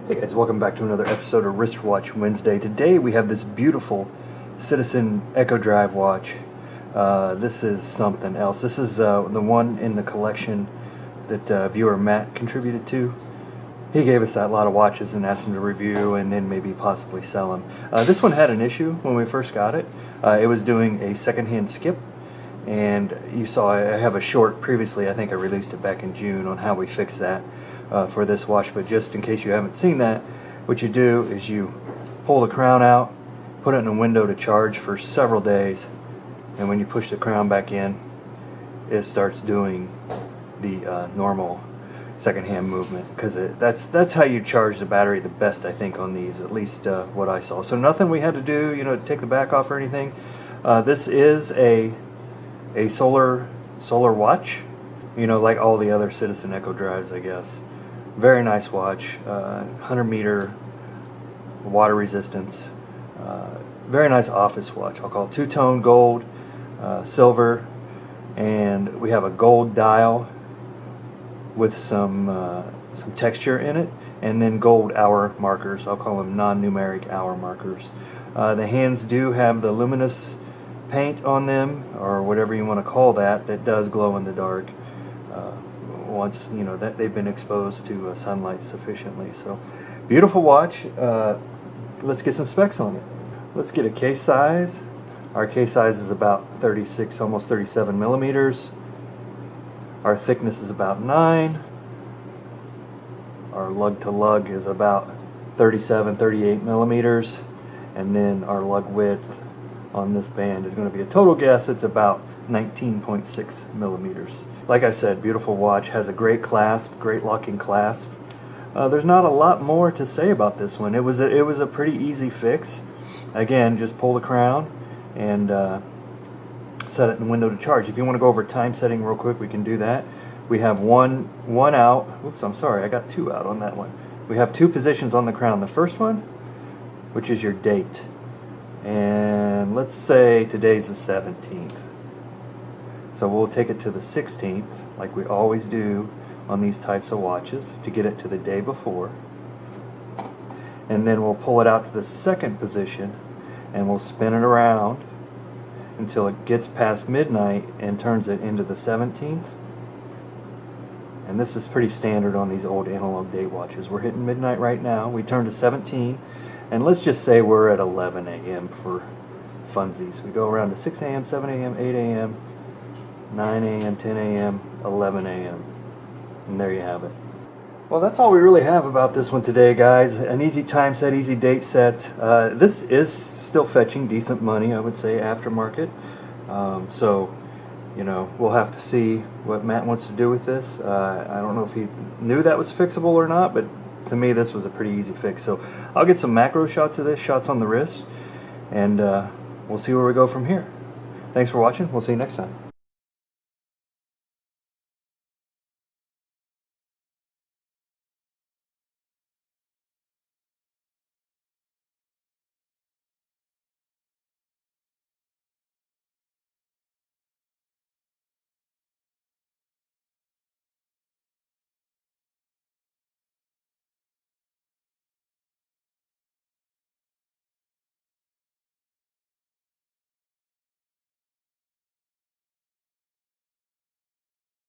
Hey guys, welcome back to another episode of Wristwatch Wednesday. Today we have this beautiful Citizen Eco Drive watch. This is something else. This is the one in the collection that viewer Matt contributed to. He gave us that lot of watches and asked him to review and then maybe possibly sell them. This one had an issue when we first got it. It was doing a secondhand skip, and you saw I have a short previously. I think I released it back in June on how we fixed that. For this watch, but just in case you haven't seen that, what you do is you pull the crown out, put it in a window to charge for several days, and when you push the crown back in, it starts doing the normal second-hand movement, because that's how you charge the battery the best, I think, on these, at least what I saw. So nothing we had to do, to take the back off or anything. This is a solar watch, like all the other Citizen Eco Drives, I guess. Very nice watch, 100-meter water resistance. Very nice office watch. I'll call it two-tone gold, silver, and we have a gold dial with some texture in it, and then gold hour markers. I'll call them non-numeric hour markers. The hands do have the luminous paint on them, or whatever you want to call that does glow in the dark. Once that they've been exposed to sunlight sufficiently. So beautiful watch. Let's get some specs on it. Let's get a case size. Our case size is about 36, almost 37 millimeters. Our thickness is about 9. Our lug to lug is about 37, 38 millimeters, and then our lug width on this band is going to be a total guess. It's about 19.6 millimeters. Like I said, beautiful watch, has a great clasp, great locking clasp. There's not a lot more to say about this one. It was a pretty easy fix. Again, just pull the crown and set it in the window to charge. If you want to go over time setting real quick, we can do that. We have one out. Oops, I'm sorry, I got 2 out on that one. We have 2 positions on the crown. The first one, which is your date, and let's say today's the 17th. So we'll take it to the 16th, like we always do on these types of watches, to get it to the day before. And then we'll pull it out to the second position, and we'll spin it around until it gets past midnight and turns it into the 17th. And this is pretty standard on these old analog date watches. We're hitting midnight right now. We turn to 17, and let's just say we're at 11 a.m. for funsies. We go around to 6 a.m., 7 a.m., 8 a.m., 9 a.m., 10 a.m., 11 a.m. And there you have it. Well, that's all we really have about this one today, guys. An easy time set, easy date set. This is still fetching decent money, I would say, aftermarket. So, we'll have to see what Matt wants to do with this. I don't know if he knew that was fixable or not, but to me this was a pretty easy fix. So I'll get some macro shots of this, shots on the wrist, and we'll see where we go from here. Thanks for watching. We'll see you next time.